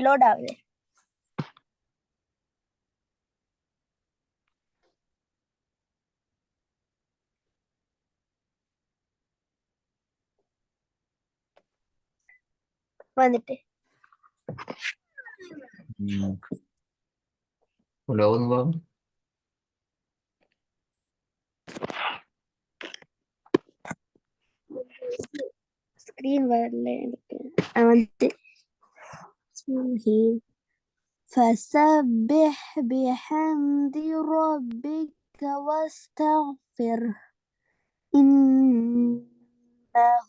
Load ஆகுது. வந்துட்டு screen வரல எனக்கு. வந்துட்டு فسبح بحمد ربك واستغفره إنه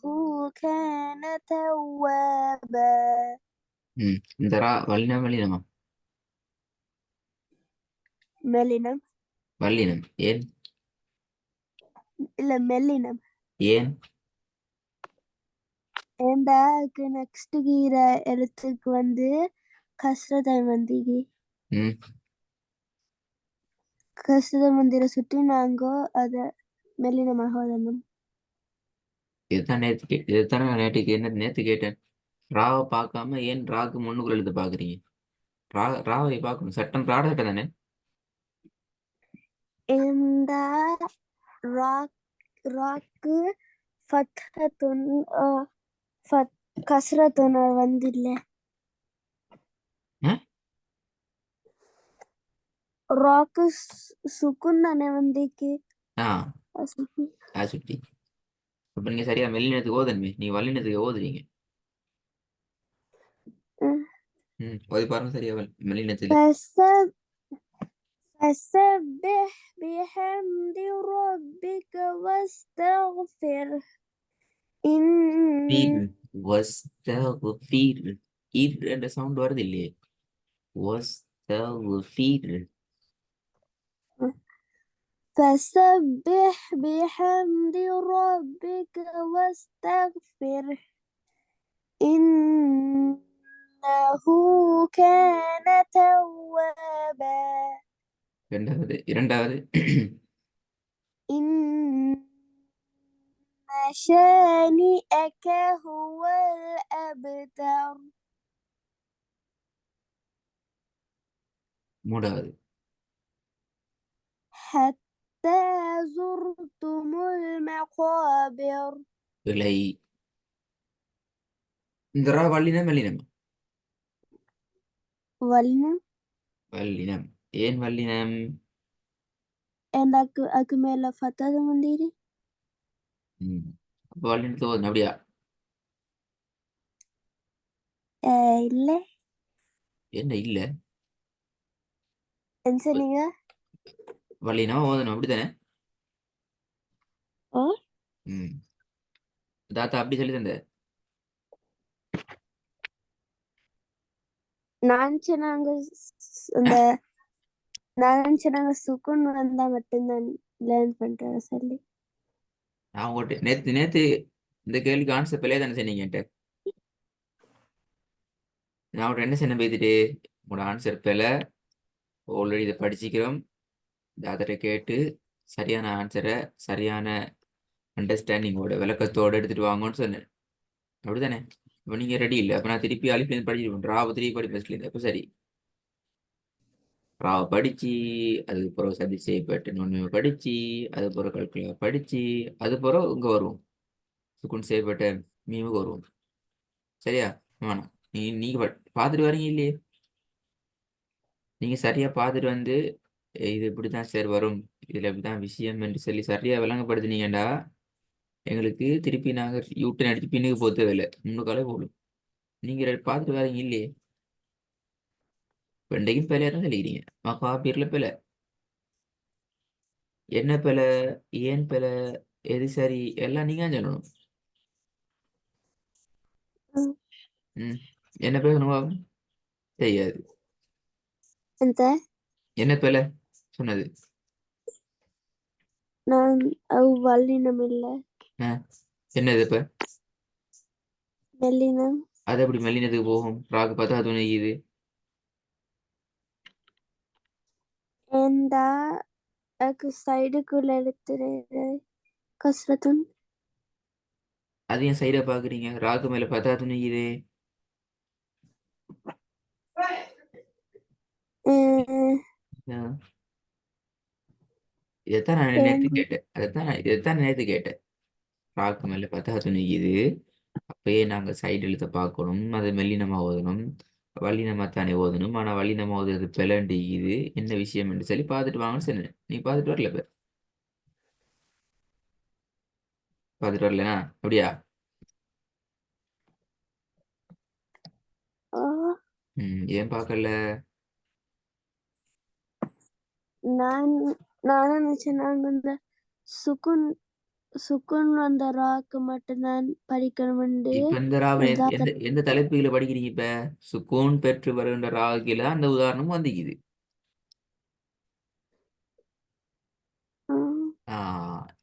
كان توابا. இந்த ரா வல்லினம் வல்லினமா? மெல்லினம். வல்லினம். ஏன்? இல்ல மெல்லினம். ஏன்? ஏண்டா நெக்ஸ்ட் கீர எழுத்துக்கு வந்து கஸ்ரதை வந்திகி. கஸ்ரத மந்திர சுட்டி நாங்கோ அத மெல்லினமாக வதனும். இதுதான் நான் நேற்று கேட்டேன். ராவை பார்க்காம ஏன் ராக்கு முன்னுக்குள்ள எழுத பாக்குறீங்க? ராவை பார்க்கணும். சட்டம் ராட சட்டம் தானே. இந்த ராக்கு ஃபத்ஹத்துன் கஸ்ரத்துன் வந்தில்ல. ராக்கு சுக்குன் தானே வந்திக்கு. சுட்டி அப்ப நீங்க சரியா மெல்லினத்துக்கு ஓதன்மே. நீ வல்லினத்துக்கு ஓதுறீங்க. ஓதி பாருங்க சரியா மெல்லினத்துல. فسبح بحمد ربك واستغفره என்ற சவுண்ட் வருது இல்லையே. فسبح بحمد ربك واستغفره إنه كان توابا. இரண்டாவது إن شانئك هو الأبتر. மூணாவது حتى زرتم المقابر. விலை. இந்த ரா வல்லினம் வல்லினம்? வல்லினம். வல்லினம். ஏன் வல்லினம்? அதுக்கு மேல ஃபத்தது மந்திரி. அப்ப வல்லினத்தை ஓதணும் அப்படியா? இல்ல. என்ன இல்ல? என்ன சொன்னீங்க? வல்லினம் ஓதணும் அப்படித்தானே? தாத்தா அப்படி சொல்லி தந்த. நான் சொன்னாங்க சுக்குன் வந்தா மட்டும்தான் லேர்ன் பண்றேன் சொல்லி. நான் உங்கள்கிட்ட நேத்து இந்த கேள்விக்கு ஆன்சர் பிள்ளையா தானே சொன்னீங்க. நான் உங்கள்கிட்ட என்ன சொன்ன பேத்துட்டு உங்களோட ஆன்சர் பிள்ளை, ஆல்ரெடி இதை படிச்சுக்கிறோம், தாத்தரை கேட்டு சரியான ஆன்சரை சரியான அண்டர்ஸ்டாண்டிங்கோட விளக்கத்தோட எடுத்துட்டு வாங்கன்னு சொன்னேன். அப்படித்தானே? இப்போ நீங்க ரெடி இல்லை. அப்போ நான் திருப்பி அலிஃப்லேருந்து படிச்சுட்டு ராவை திருப்பி படி ஃபஸ்ட்லேருந்து. அப்போ சரி, ராவை படிச்சு அதுக்கு பிறகு சதி செய்யப்பட்டு ஒன்று படிச்சு அது பிறகு கல்குலா படிச்சு அது பிறகு இங்கே வருவோம், சுக்குன் செய்யப்பட்ட மீமுக்கு வருவோம். சரியா? வேணாம், நீங்க பார்த்துட்டு வரீங்க இல்லையே. நீங்க சரியா பார்த்துட்டு வந்து இது இப்படித்தான் சார் வரும், இதுல இப்படிதான் விஷயம் என்று சொல்லி சரியா விளங்கப்படுத்தினீங்கடா, எங்களுக்கு திருப்பி நாங்க யூட்டன் அடிச்சு பின்னுக்கு போக தேவையில்லை, முன்னுக்காலே போடும். நீங்க பார்த்துட்டு வரீங்க இல்லையே. வெண்டைக்கும் பிள்ளையா தான் சொல்லிக்கிறீங்க. காப்பீர்ல பிள்ளை. என்ன பிள்ளை, ஏன் பிள்ளை, எது சரி எல்லாம் நீங்க சொல்லணும். என்ன பேசணும் தெரியாது. என்ன பிள்ளை சொன்னது? நான் வல்லினம் இல்ல. என்னது இப்ப? மெல்லினம். அது எப்படி மெல்லினத்துக்கு போகும்? ராகு பார்த்தா அது நெய்யுது. சைடுக்குள்ள எடுத்துரு கஸ்ரத்துன். அது ஏன் சைடா பாக்குறீங்க? ராகு மேல பார்த்தா அது நெய்யுது. அஹ், இதைத்தான் நான் நேற்று என்- கேட்டேன். இதைத்தான் நேற்று கேட்டேன். ராக்கு மேல பார்த்தா துணிக்குது. அப்பயே நாங்க சைடு எழுத்த பார்க்கணும். அது மெல்லினமா ஓதணும். வல்லினமா தானே ஓதணும். ஆனா வல்லினமா ஓதுறது பிளண்டிக்குது. என்ன விஷயம் என்று சொல்லி பார்த்துட்டு வாங்கன்னு சொன்னேன். நீ பார்த்துட்டு வரல இப்ப? பார்த்துட்டு வரலனா அப்படியா? ஆ, ஏன் பார்க்கல? நான் நான் நினைச்சேன் நாங்க இந்த சுகுன் சுகுன் வந்த ராக்கு மட்டும்தான் படிக்கணும்ண்டு. இப்ப இந்த ராவ அதான் எந்த எந்த தலைப்புகளை படிக்கிறீங்க இப்ப? சுக்கூன் பெற்று வருகின்ற ராகில அந்த உதாரணம் வந்துக்குது.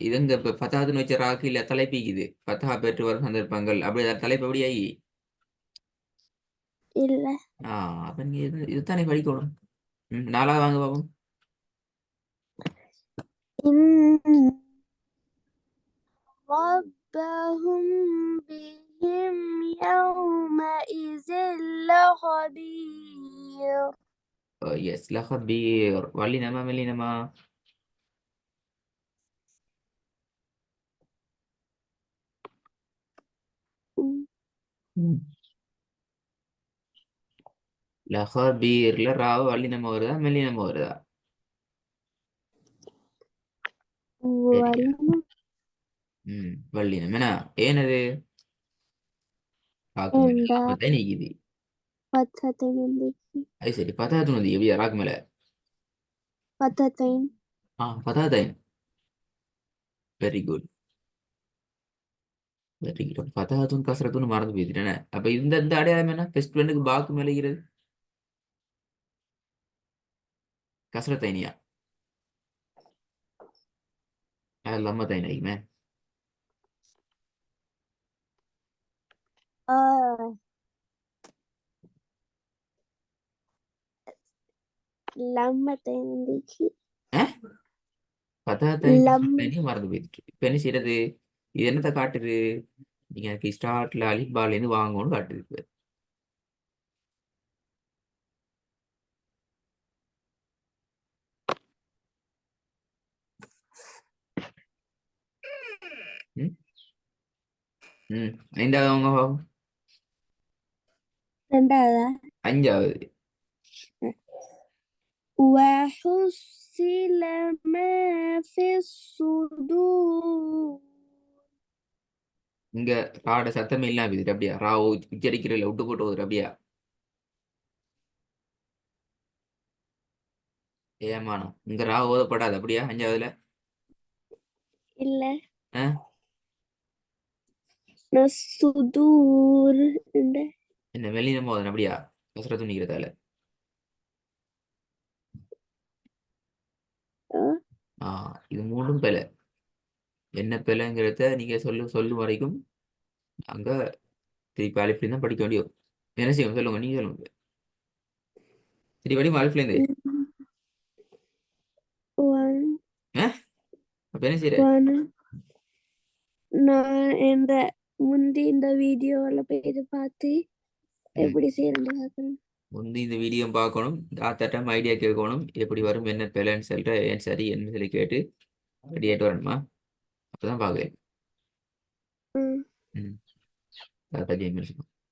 இதுங்க இப்ப பத்தாவதுன்னு வச்ச ராகில தலைப்பிக்குது. பத்தா பெற்று வரும் சந்தர்ப்பங்கள் அப்படி தலைப்பு எப்படி ஆகி? இல்ல. அப்ப நீங்க இதுதானே படிக்கணும். நாலாவது வாங்க பாப்போம். إن ربهم بهم يومئذ لخبير. எஸ் லஹபீர். வள்ளினமா மெல்லினமா? ம். லஹபீர்ல ராவ வள்ளினமா வருதா மெல்லினமா வருதா? சரியா. வள்ளினம் என்ன? ஏனது? ராக்கு மேல عند லாபத்தை நீக்குது. فتاتين اللي அது சரி. பத்தாவது வந்து எப்படியா ராக்கு மேல? فتاتين. பத்தாவது. Very good. Very good. பத்தாவதும் கசரத்துன்னு மறந்து போயிட்டேனே. அப்ப இந்த இந்த அடையாளம் என்ன? ஃபர்ஸ்ட் ஒன்னுக்கு பாக்கு மேலைகிறது கசரத்தைனியா? லம்ம தைனியுமே. آه لما تنديكي பத்தாவது لم கசரத்தைனியும் மறந்து போயிட்டு. இப்ப என்ன செய்யறது? இது என்னத்தை காட்டுது? நீங்க எனக்கு ஸ்டார்ட்ல அலிபால இருந்து வாங்கணும்னு காட்டுது இப்ப. ம்? ம். ஐந்தாவது அவங்க பாவம். ரெண்டாவதா? அஞ்சாவது. وحصل ما في الصدور. இங்க ராட சத்தமே இல்லாம இருக்குது அப்படியா? உச்சரிக்கிறதுல விட்டு போட்டு போகுது அப்படியா? ஏமானம். இங்க ஓதப்படாது அப்படியா அஞ்சாவதுல? இல்ல. ஆ? الصدور இந்த என்ன மெல்லினமா ஓதணும் அப்படியா? கசரத்து நிக்கிறதால. இது மூணும் பிழை. என்ன பிழைங்கிறத நீங்க சொல்லும் வரைக்கும் அங்க திருப்பி அலிஃப்ல தான் படிக்க வேண்டிய வரும். என்ன செய்யும் சொல்லுங்க, நீங்க சொல்லுங்க. திருப்பி படிக்கும் அலிஃப்ல இருந்து. one அப்ப என்ன செய்யற? one. நான் இந்த முந்தி இந்த வீடியோல போய் பார்த்து எப்படி செய்யறது பார்க்கணும். முந்தி இந்த வீடியோ பார்க்கணும். தாத்தாட்டம் ஐடியா கேட்கணும். எப்படி வரும், என்ன பிழைன்னு சொல்லிட்டு ஏன் சரி என்ன சொல்லி கேட்டு ரெடி ஆயிட்டு வரணுமா? அப்பதான் பார்க்க. தாத்தா ஜெயமில்